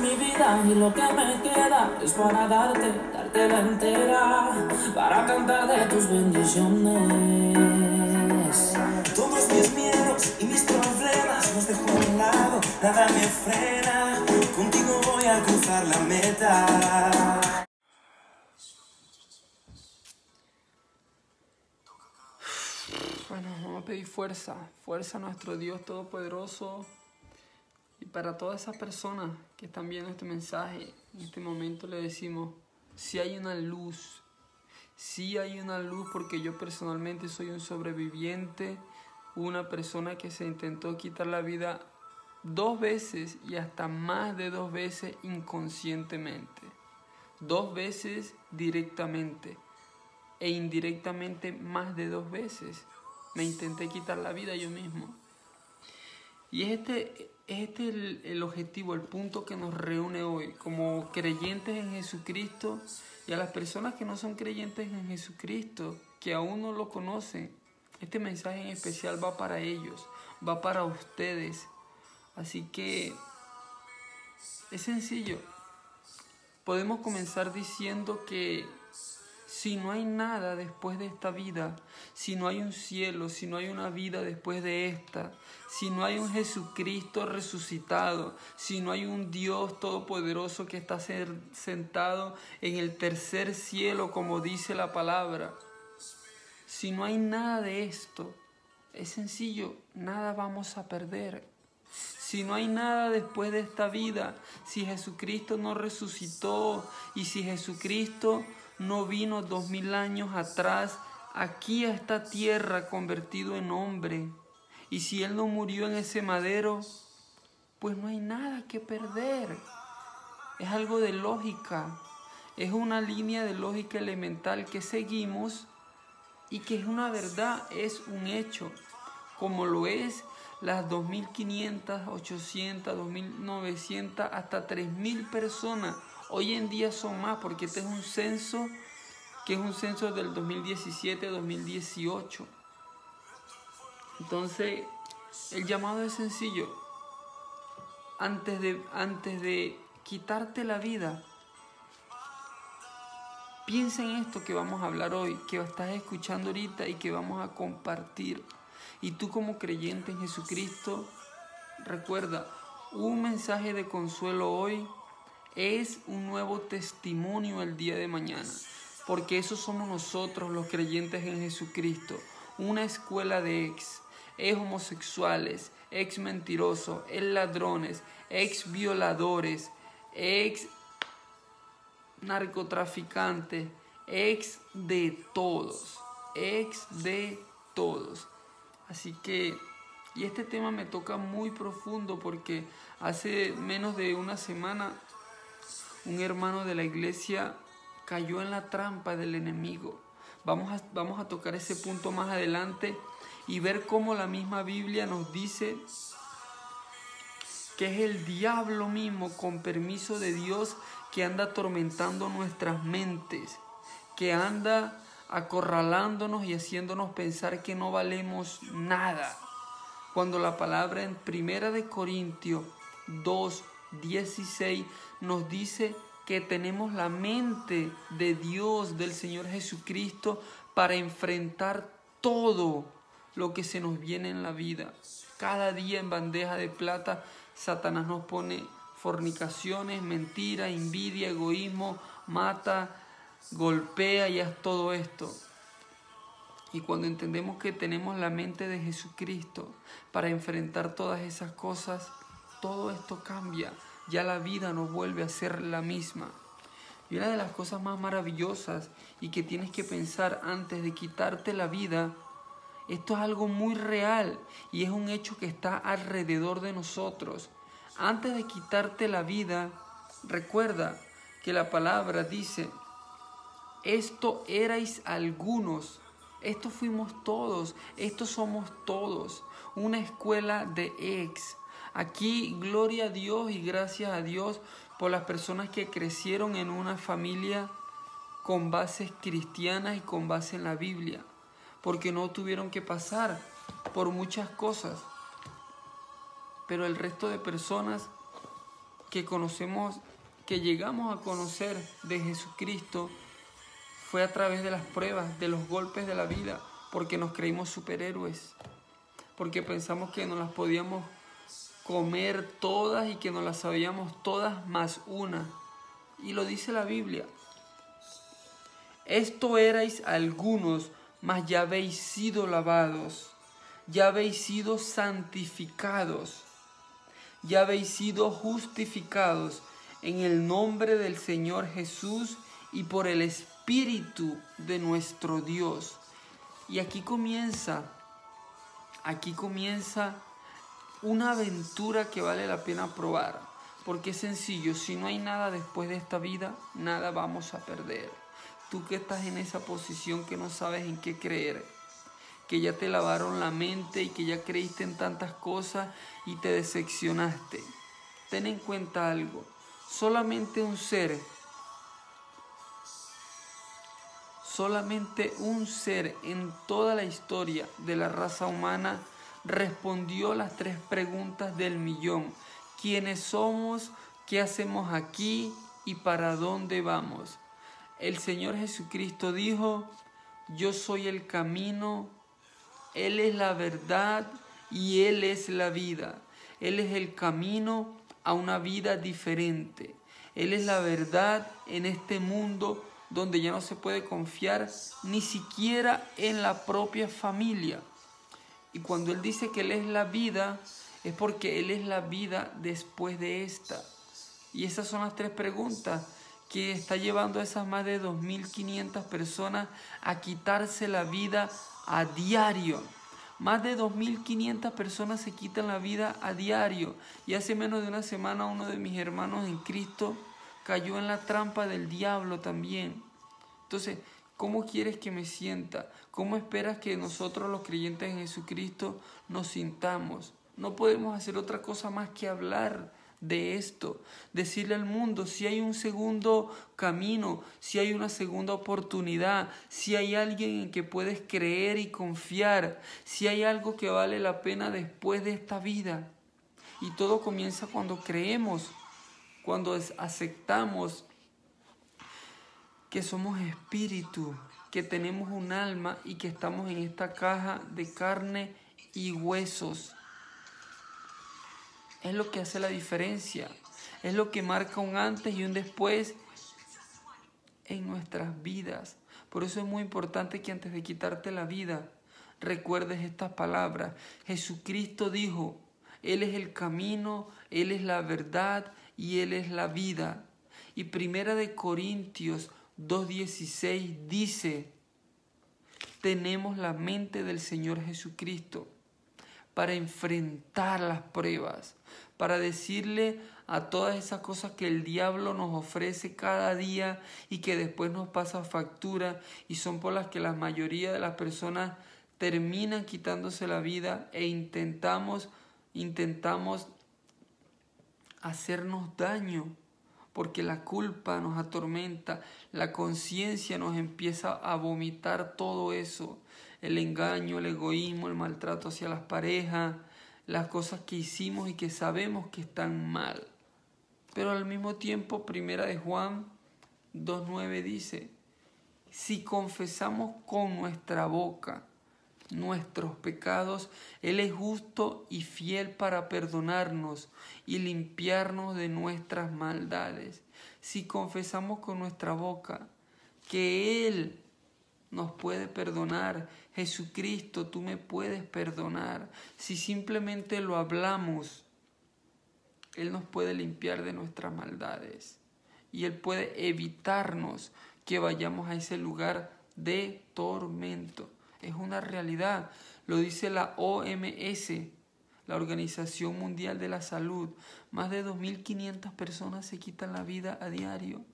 Mi vida y lo que me queda es para darte la entera, para cantar de tus bendiciones. Todos mis miedos y mis problemas los dejo a un lado, nada me frena, contigo voy a cruzar la meta. Bueno, vamos a pedir fuerza a nuestro Dios Todopoderoso. Y para todas esas personas que están viendo este mensaje, en este momento le decimos, si hay una luz, porque yo personalmente soy un sobreviviente, una persona que se intentó quitar la vida 2 veces y hasta más de 2 veces inconscientemente, 2 veces directamente e indirectamente más de 2 veces. Me intenté quitar la vida yo mismo. Y este es el objetivo, el punto que nos reúne hoy como creyentes en Jesucristo, y a las personas que no son creyentes en Jesucristo, que aún no lo conocen. Este mensaje en especial va para ellos, va para ustedes. Así que es sencillo. Podemos comenzar diciendo que si no hay nada después de esta vida, si no hay un cielo, si no hay una vida después de esta, si no hay un Jesucristo resucitado, si no hay un Dios todopoderoso que está sentado en el tercer cielo, como dice la palabra, si no hay nada de esto, es sencillo, nada vamos a perder. Si no hay nada después de esta vida, si Jesucristo no resucitó y si Jesucristo no vino 2000 años atrás aquí a esta tierra convertido en hombre, y si Él no murió en ese madero, pues no hay nada que perder. Es algo de lógica, es una línea de lógica elemental que seguimos y que es una verdad, es un hecho, como lo es las 2500, 800, 2900, hasta 3000 personas. Hoy en día son más porque este es un censo que es un censo del 2017-2018. Entonces, el llamado es sencillo. Antes de quitarte la vida, piensa en esto que vamos a hablar hoy, que estás escuchando ahorita y que vamos a compartir. Y tú como creyente en Jesucristo, recuerda, un mensaje de consuelo hoy es un nuevo testimonio el día de mañana. Porque eso somos nosotros los creyentes en Jesucristo. Una escuela de ex homosexuales, ex mentirosos, ex ladrones, ex violadores, ex narcotraficantes, ex de todos. Así que, y este tema me toca muy profundo porque hace menos de una semana un hermano de la iglesia cayó en la trampa del enemigo. Vamos a tocar ese punto más adelante y ver cómo la misma Biblia nos dice que es el diablo mismo, con permiso de Dios, que anda atormentando nuestras mentes, que anda acorralándonos y haciéndonos pensar que no valemos nada. Cuando la palabra en 1 Corintios 2:16 nos dice que tenemos la mente de Dios, del Señor Jesucristo, para enfrentar todo lo que se nos viene en la vida. Cada día en bandeja de plata Satanás nos pone fornicaciones, mentiras, envidia, egoísmo, mata, golpea y haz todo esto. Y cuando entendemos que tenemos la mente de Jesucristo para enfrentar todas esas cosas, todo esto cambia. Ya la vida no vuelve a ser la misma. Y una de las cosas más maravillosas y que tienes que pensar antes de quitarte la vida, esto es algo muy real y es un hecho que está alrededor de nosotros. Antes de quitarte la vida, recuerda que la palabra dice, esto erais algunos, esto fuimos todos, esto somos todos, una escuela de ex. Aquí, gloria a Dios y gracias a Dios por las personas que crecieron en una familia con bases cristianas y con base en la Biblia, porque no tuvieron que pasar por muchas cosas. Pero el resto de personas que llegamos a conocer de Jesucristo fue a través de las pruebas, de los golpes de la vida, porque nos creímos superhéroes, porque pensamos que nos las podíamos comer todas y que nos las sabíamos todas más una. Y lo dice la Biblia. Esto erais algunos, mas ya habéis sido lavados, ya habéis sido santificados, ya habéis sido justificados en el nombre del Señor Jesús y por el Espíritu de nuestro Dios. Y aquí comienza una aventura que vale la pena probar, porque es sencillo. Si no hay nada después de esta vida, nada vamos a perder. Tú que estás en esa posición que no sabes en qué creer, que ya te lavaron la mente y que ya creíste en tantas cosas y te decepcionaste, ten en cuenta algo. Solamente un ser en toda la historia de la raza humana respondió las 3 preguntas del millón. ¿Quiénes somos? ¿Qué hacemos aquí? ¿Y para dónde vamos? El Señor Jesucristo dijo: yo soy el camino, Él es la verdad y Él es la vida. Él es el camino a una vida diferente. Él es la verdad en este mundo donde ya no se puede confiar ni siquiera en la propia familia. Y cuando Él dice que Él es la vida, es porque Él es la vida después de esta. Y esas son las 3 preguntas que está llevando a esas más de 2.500 personas a quitarse la vida a diario. Más de 2.500 personas se quitan la vida a diario. Y hace menos de una semana uno de mis hermanos en Cristo cayó en la trampa del diablo también. Entonces, ¿cómo quieres que me sienta? ¿Cómo esperas que nosotros los creyentes en Jesucristo nos sintamos? No podemos hacer otra cosa más que hablar de esto, decirle al mundo si hay un segundo camino, si hay una segunda oportunidad, si hay alguien en que puedes creer y confiar, si hay algo que vale la pena después de esta vida. Y todo comienza cuando creemos, cuando aceptamos que somos espíritu, que tenemos un alma y que estamos en esta caja de carne y huesos. Es lo que hace la diferencia, es lo que marca un antes y un después en nuestras vidas. Por eso es muy importante que antes de quitarte la vida, recuerdes estas palabras. Jesucristo dijo: Él es el camino, Él es la verdad y Él es la vida. Y 1 Corintios 2:16 dice: tenemos la mente del Señor Jesucristo para enfrentar las pruebas, para decirle a todas esas cosas que el diablo nos ofrece cada día y que después nos pasa factura, y son por las que la mayoría de las personas terminan quitándose la vida e intentamos hacernos daño, porque la culpa nos atormenta, la conciencia nos empieza a vomitar todo eso, el engaño, el egoísmo, el maltrato hacia las parejas, las cosas que hicimos y que sabemos que están mal. Pero al mismo tiempo, 1 Juan 2:9 dice: si confesamos con nuestra boca nuestros pecados, Él es justo y fiel para perdonarnos y limpiarnos de nuestras maldades. Si confesamos con nuestra boca que Él nos puede perdonar, Jesucristo, tú me puedes perdonar. Si simplemente lo hablamos, Él nos puede limpiar de nuestras maldades y Él puede evitarnos que vayamos a ese lugar de tormento. Es una realidad, lo dice la OMS, la Organización Mundial de la Salud. Más de 2.500 personas se quitan la vida a diario.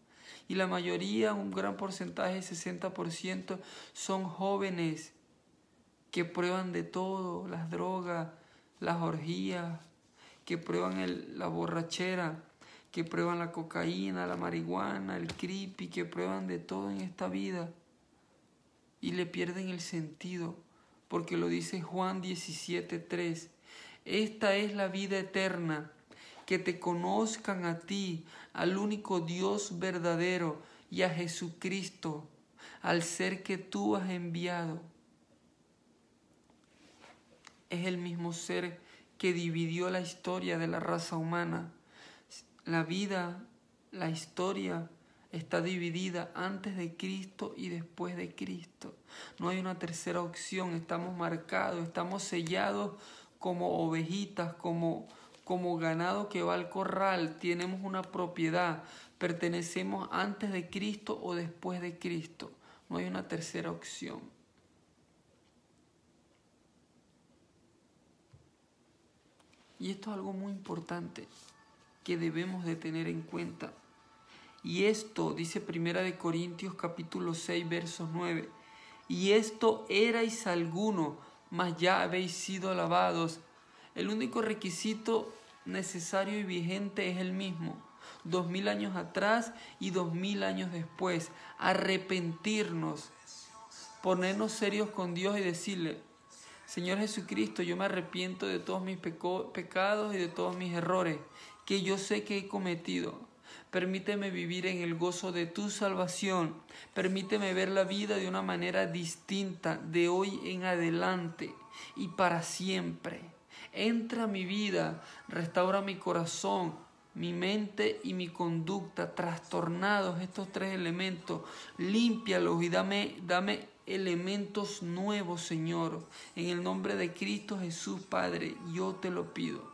Y la mayoría, un gran porcentaje, 60%, son jóvenes que prueban de todo, las drogas, las orgías, que prueban la borrachera, que prueban la cocaína, la marihuana, el creepy, que prueban de todo en esta vida. Y le pierden el sentido, porque lo dice Juan 17:3. Esta es la vida eterna, que te conozcan a ti, al único Dios verdadero, y a Jesucristo, al ser que tú has enviado. Es el mismo ser que dividió la historia de la raza humana. La vida, la historia está dividida antes de Cristo y después de Cristo. No hay una tercera opción. Estamos marcados, estamos sellados como ovejitas, como ganado que va al corral. Tenemos una propiedad. Pertenecemos antes de Cristo o después de Cristo. No hay una tercera opción. Y esto es algo muy importante que debemos de tener en cuenta. Y esto, dice 1 Corintios capítulo 6, versos 9. Y esto erais alguno, mas ya habéis sido lavados. El único requisito necesario y vigente es el mismo. 2000 años atrás y 2000 años después. Arrepentirnos, ponernos serios con Dios y decirle: Señor Jesucristo, yo me arrepiento de todos mis pecados y de todos mis errores que yo sé que he cometido. Permíteme vivir en el gozo de tu salvación. Permíteme ver la vida de una manera distinta de hoy en adelante y para siempre. Entra a mi vida, restaura mi corazón, mi mente y mi conducta, trastornados estos tres elementos. Límpialos y dame elementos nuevos, Señor. En el nombre de Cristo Jesús, Padre, yo te lo pido.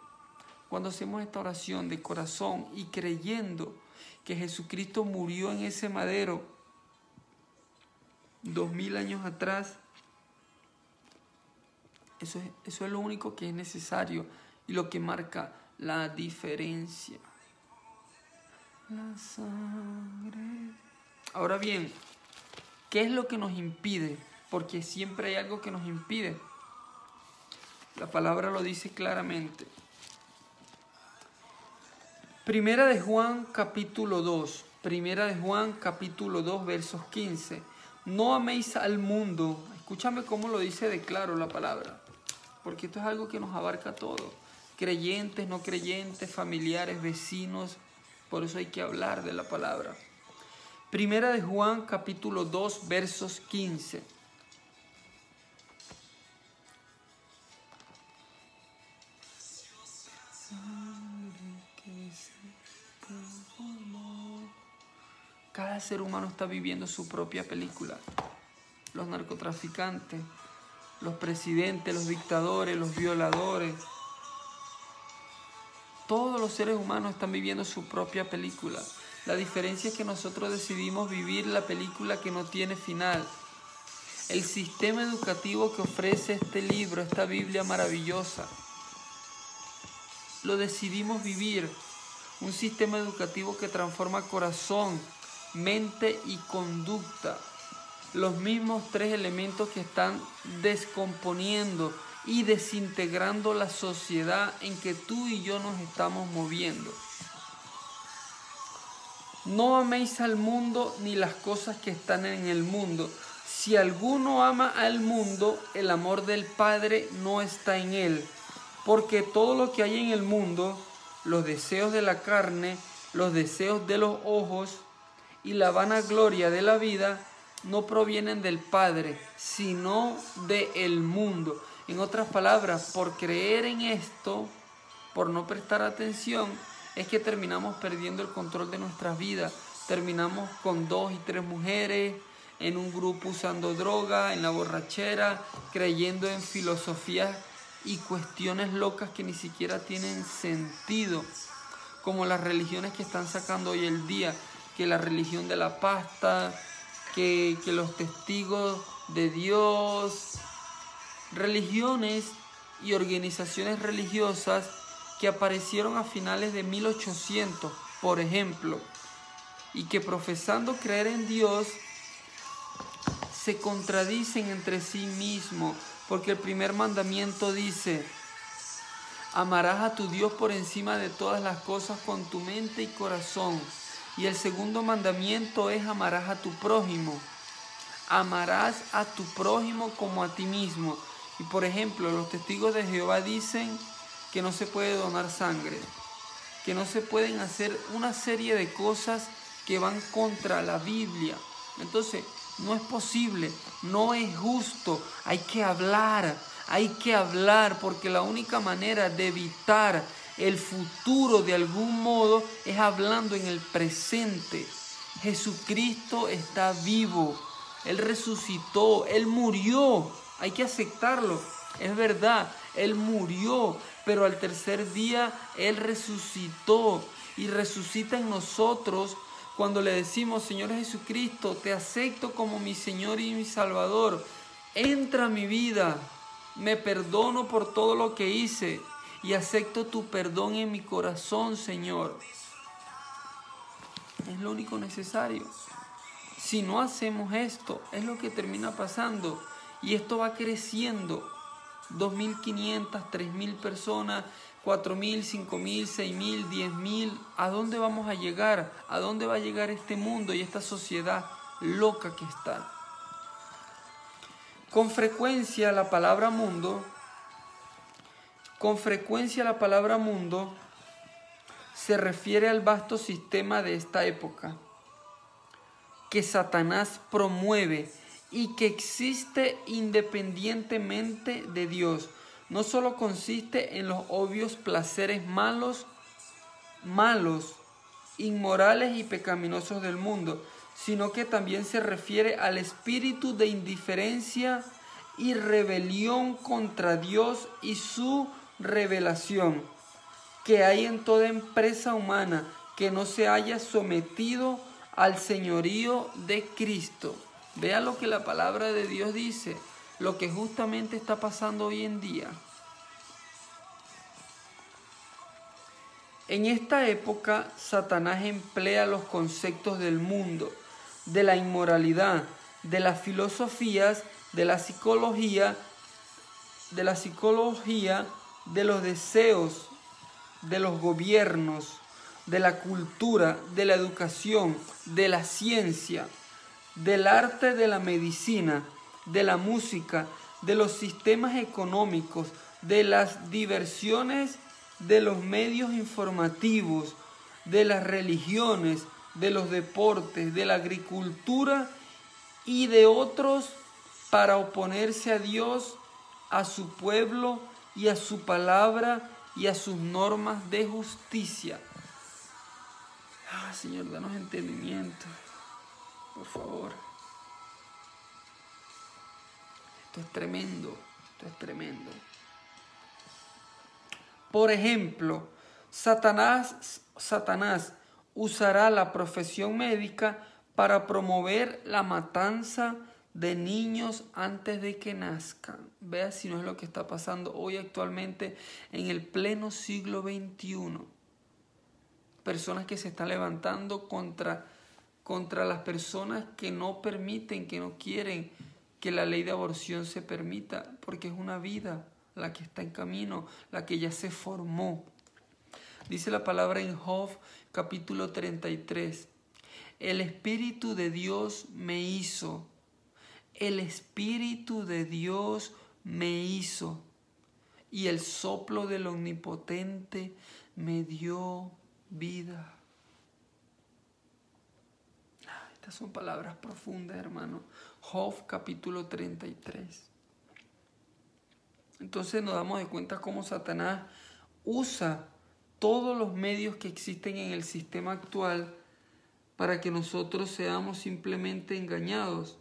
Cuando hacemos esta oración de corazón y creyendo que Jesucristo murió en ese madero 2000 años atrás, eso es lo único que es necesario y lo que marca la diferencia. La sangre. Ahora bien, ¿qué es lo que nos impide? Porque siempre hay algo que nos impide. La palabra lo dice claramente. Primera de Juan capítulo 2, versos 15. No améis al mundo. Escúchame cómo lo dice de claro la palabra, porque esto es algo que nos abarca todo. Creyentes, no creyentes, familiares, vecinos. Por eso hay que hablar de la palabra. Primera de Juan capítulo 2, versos 15. Cada ser humano está viviendo su propia película. Los narcotraficantes, los presidentes, los dictadores, los violadores. Todos los seres humanos están viviendo su propia película. La diferencia es que nosotros decidimos vivir la película que no tiene final. El sistema educativo que ofrece este libro, esta Biblia maravillosa, lo decidimos vivir. Un sistema educativo que transforma corazón, mente y conducta. Los mismos tres elementos que están descomponiendo y desintegrando la sociedad en que tú y yo nos estamos moviendo. No améis al mundo ni las cosas que están en el mundo. Si alguno ama al mundo, el amor del Padre no está en él. Porque todo lo que hay en el mundo, los deseos de la carne, los deseos de los ojos y la vanagloria de la vida, no provienen del Padre, sino del mundo. En otras palabras, por creer en esto, por no prestar atención, es que terminamos perdiendo el control de nuestras vidas. Terminamos con 2 y 3 mujeres, en un grupo usando droga, en la borrachera, creyendo en filosofías y cuestiones locas que ni siquiera tienen sentido, como las religiones que están sacando hoy el día, que la religión de la pasta, que los testigos de Dios, religiones y organizaciones religiosas que aparecieron a finales de 1800, por ejemplo, y que profesando creer en Dios, se contradicen entre sí mismos, porque el primer mandamiento dice: amarás a tu Dios por encima de todas las cosas con tu mente y corazón. Y el segundo mandamiento es: amarás a tu prójimo. Amarás a tu prójimo como a ti mismo. Y por ejemplo, los testigos de Jehová dicen que no se puede donar sangre, que no se pueden hacer una serie de cosas que van contra la Biblia. Entonces, no es posible, no es justo, hay que hablar, porque la única manera de evitar el futuro de algún modo es hablando en el presente. Jesucristo está vivo, Él resucitó, Él murió, hay que aceptarlo, es verdad, Él murió, pero al tercer día Él resucitó y resucita en nosotros cuando le decimos: Señor Jesucristo, te acepto como mi Señor y mi Salvador, entra a mi vida, me perdono por todo lo que hice y acepto tu perdón en mi corazón, Señor. Es lo único necesario. Si no hacemos esto, es lo que termina pasando. Y esto va creciendo. 2.500, 3.000 personas, 4.000, 5.000, 6.000, 10.000. ¿A dónde vamos a llegar? ¿A dónde va a llegar este mundo y esta sociedad loca que está? Con frecuencia la palabra mundo se refiere al vasto sistema de esta época que Satanás promueve y que existe independientemente de Dios. No solo consiste en los obvios placeres malos, inmorales y pecaminosos del mundo, sino que también se refiere al espíritu de indiferencia y rebelión contra Dios y su revelación que hay en toda empresa humana que no se haya sometido al señorío de Cristo. Vea lo que la palabra de Dios dice, lo que justamente está pasando hoy en día. En esta época, Satanás emplea los conceptos del mundo, de la inmoralidad, de las filosofías, de la psicología, de los deseos, de los gobiernos, de la cultura, de la educación, de la ciencia, del arte, de la medicina, de la música, de los sistemas económicos, de las diversiones, de los medios informativos, de las religiones, de los deportes, de la agricultura y de otros para oponerse a Dios, a su pueblo y a su palabra y a sus normas de justicia. Señor, danos entendimiento, por favor. Esto es tremendo, Por ejemplo, Satanás usará la profesión médica para promover la matanza de niños antes de que nazcan. Vea si no es lo que está pasando hoy actualmente en el pleno siglo XXI. Personas que se están levantando contra las personas que no permiten, que no quieren que la ley de aborción se permita, porque es una vida la que está en camino, la que ya se formó. Dice la palabra en Job capítulo 33, el Espíritu de Dios me hizo, el Espíritu de Dios me hizo, y el soplo del Omnipotente me dio vida. Estas son palabras profundas, hermano. Job capítulo 33. Entonces nos damos de cuenta cómo Satanás usa todos los medios que existen en el sistema actual para que nosotros seamos simplemente engañados.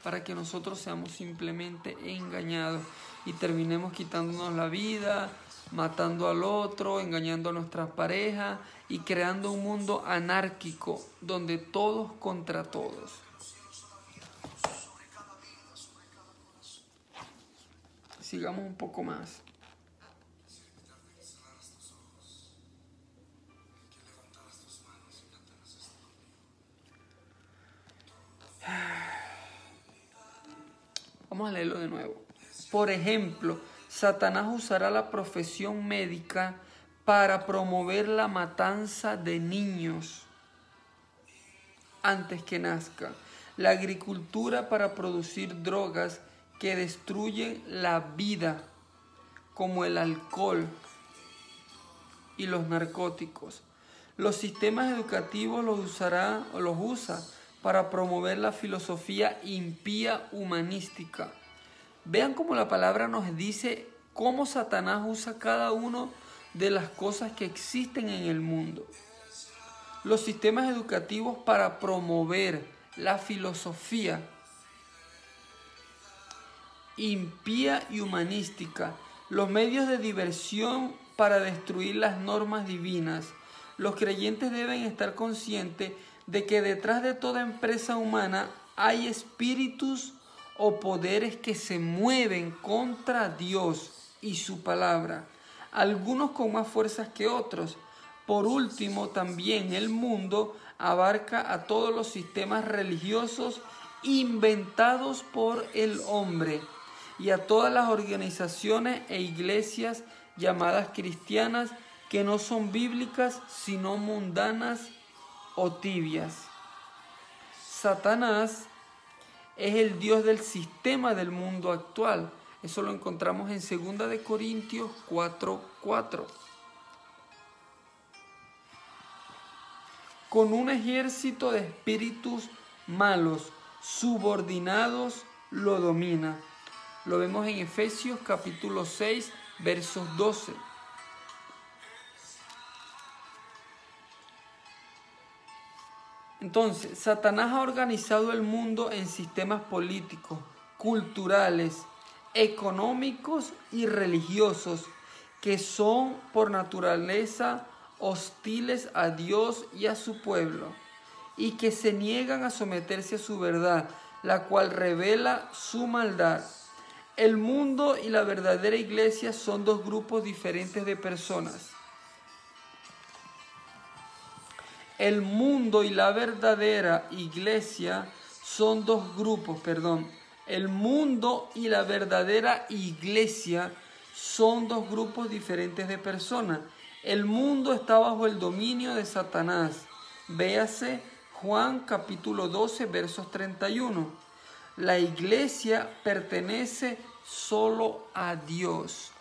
Para que nosotros seamos simplemente engañados y terminemos quitándonos la vida, matando al otro, engañando a nuestras parejas y creando un mundo anárquico donde todos contra todos. Sigamos un poco más. Vamos a leerlo de nuevo. Por ejemplo, Satanás usará la profesión médica para promover la matanza de niños antes que nazcan. la agricultura para producir drogas que destruyen la vida, como el alcohol y los narcóticos. Los sistemas educativos los usa para promover la filosofía impía humanística. Vean cómo la palabra nos dice cómo Satanás usa cada una de las cosas que existen en el mundo. Los sistemas educativos para promover la filosofía impía y humanística. Los medios de diversión para destruir las normas divinas. Los creyentes deben estar conscientes de que detrás de toda empresa humana hay espíritus o poderes que se mueven contra Dios y su palabra, algunos con más fuerzas que otros. Por último, también el mundo abarca a todos los sistemas religiosos inventados por el hombre y a todas las organizaciones e iglesias llamadas cristianas que no son bíblicas sino mundanas o tibias. Satanás es el Dios del sistema del mundo actual. Eso lo encontramos en 2 de Corintios 4:4. Con un ejército de espíritus malos subordinados lo domina. Lo vemos en Efesios capítulo 6, versos 12. Entonces, Satanás ha organizado el mundo en sistemas políticos, culturales, económicos y religiosos que son por naturaleza hostiles a Dios y a su pueblo y que se niegan a someterse a su verdad, la cual revela su maldad. El mundo y la verdadera iglesia son dos grupos diferentes de personas. El mundo y la verdadera iglesia son dos grupos, El mundo y la verdadera iglesia son dos grupos diferentes de personas. El mundo está bajo el dominio de Satanás. Véase Juan capítulo 12, versos 31. La iglesia pertenece solo a Dios.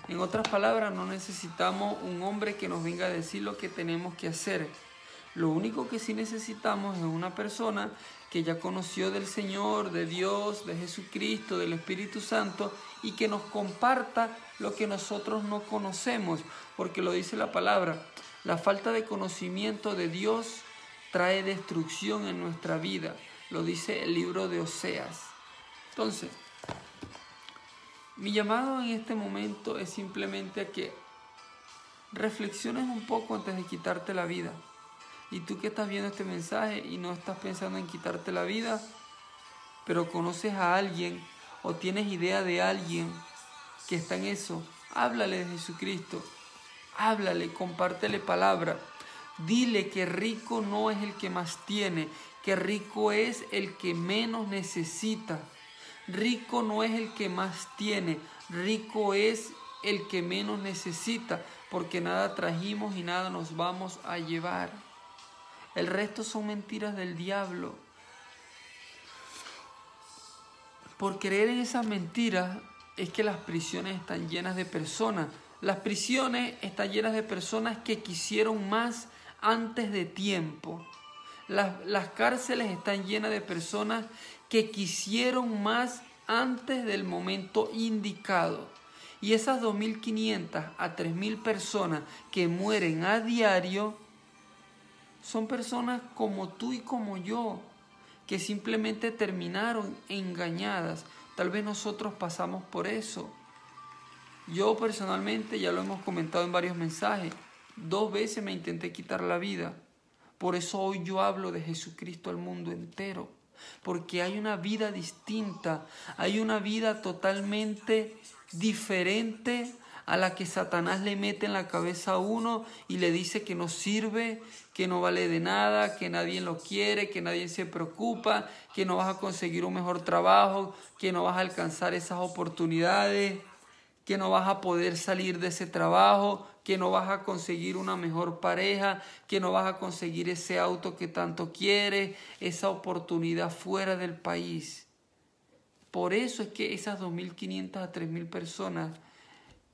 En otras palabras, no necesitamos un hombre que nos venga a decir lo que tenemos que hacer. Lo único que sí necesitamos es una persona que ya conoció del Señor, de Dios, de Jesucristo, del Espíritu Santo y que nos comparta lo que nosotros no conocemos, porque lo dice la palabra, la falta de conocimiento de Dios trae destrucción en nuestra vida, lo dice el libro de Oseas. Entonces, mi llamado en este momento es simplemente a que reflexiones un poco antes de quitarte la vida. Y tú que estás viendo este mensaje y no estás pensando en quitarte la vida, pero conoces a alguien o tienes idea de alguien que está en eso, háblale de Jesucristo, háblale, compártele palabra, dile que rico no es el que más tiene, que rico es el que menos necesita. Rico no es el que más tiene, rico es el que menos necesita, porque nada trajimos y nada nos vamos a llevar. El resto son mentiras del diablo. Por creer en esas mentiras es que las prisiones están llenas de personas. Las prisiones están llenas de personas que quisieron más antes de tiempo. Las cárceles están llenas de personas que quisieron más antes del momento indicado. Y esas 2.500 a 3.000 personas que mueren a diario son personas como tú y como yo, que simplemente terminaron engañadas. Tal vez nosotros pasamos por eso. Yo personalmente, ya lo hemos comentado en varios mensajes, 2 veces me intenté quitar la vida. Por eso hoy yo hablo de Jesucristo al mundo entero. Porque hay una vida distinta, hay una vida totalmente diferente a la que Satanás le mete en la cabeza a uno y le dice que no sirve, que no vale de nada, que nadie lo quiere, que nadie se preocupa, que no vas a conseguir un mejor trabajo, que no vas a alcanzar esas oportunidades, que no vas a poder salir de ese trabajo, que no vas a conseguir una mejor pareja, que no vas a conseguir ese auto que tanto quieres, esa oportunidad fuera del país. Por eso es que esas 2.500 a 3.000 personas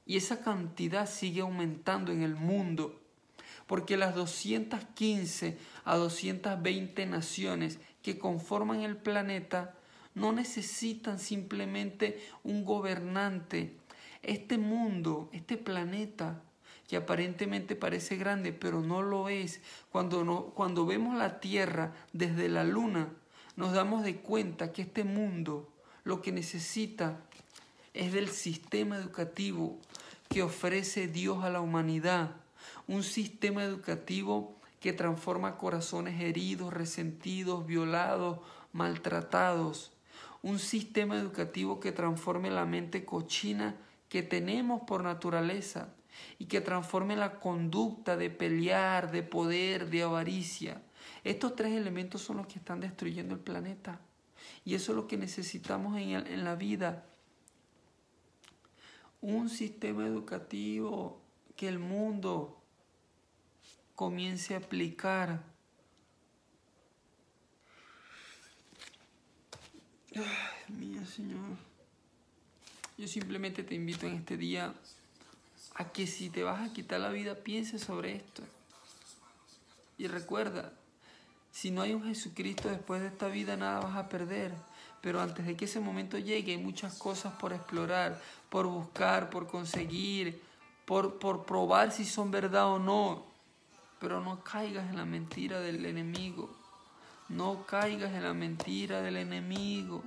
y esa cantidad sigue aumentando en el mundo, porque las 215 a 220 naciones que conforman el planeta no necesitan simplemente un gobernante. Este mundo, este planeta, que aparentemente parece grande, pero no lo es. Cuando vemos la Tierra desde la Luna, nos damos de cuenta que este mundo lo que necesita es del sistema educativo que ofrece Dios a la humanidad. Un sistema educativo que transforma corazones heridos, resentidos, violados, maltratados. Un sistema educativo que transforme la mente cochina que tenemos por naturaleza y que transforme la conducta de pelear, de poder, de avaricia. Estos tres elementos son los que están destruyendo el planeta. Y eso es lo que necesitamos en la vida. Un sistema educativo que el mundo comience a aplicar. Ay, Dios mío, Señor. Yo simplemente te invito en este día a que si te vas a quitar la vida, pienses sobre esto. Y recuerda, si no hay un Jesucristo después de esta vida, nada vas a perder. Pero antes de que ese momento llegue, hay muchas cosas por explorar, por buscar, por conseguir, por probar si son verdad o no. Pero no caigas en la mentira del enemigo. No caigas en la mentira del enemigo.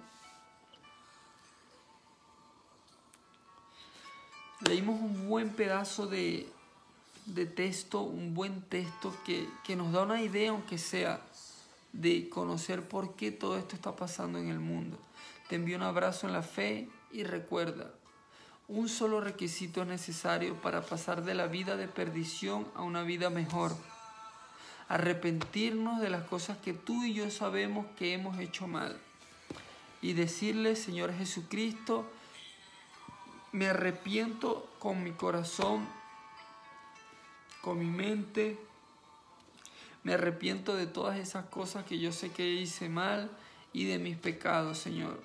Leímos un buen pedazo de texto, un buen texto que nos da una idea, aunque sea, de conocer por qué todo esto está pasando en el mundo. Te envío un abrazo en la fe y recuerda, un solo requisito es necesario para pasar de la vida de perdición a una vida mejor. Arrepentirnos de las cosas que tú y yo sabemos que hemos hecho mal. Y decirle, Señor Jesucristo, me arrepiento con mi corazón, con mi mente. Me arrepiento de todas esas cosas que yo sé que hice mal y de mis pecados, Señor.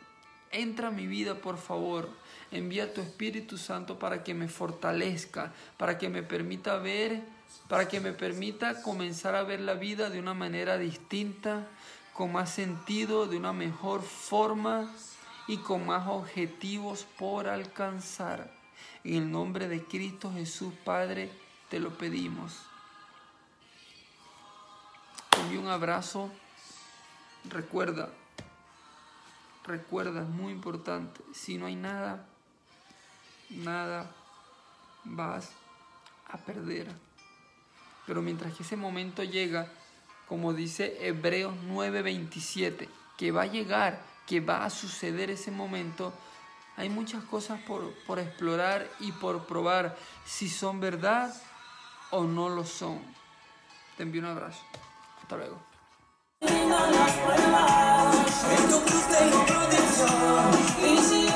Entra a mi vida, por favor. Envía tu Espíritu Santo para que me fortalezca, para que me permita ver, para que me permita comenzar a ver la vida de una manera distinta, con más sentido, de una mejor forma y con más objetivos por alcanzar. En el nombre de Cristo Jesús, Padre, te lo pedimos. Te envío un abrazo. Recuerda, es muy importante. Si no hay nada vas a perder. Pero mientras que ese momento llega, como dice Hebreos 9:27, que va a llegar, que va a suceder ese momento, hay muchas cosas por explorar y por probar si son verdad o no lo son. Te envío un abrazo. Hasta luego. En tu cruz tengo protección, y si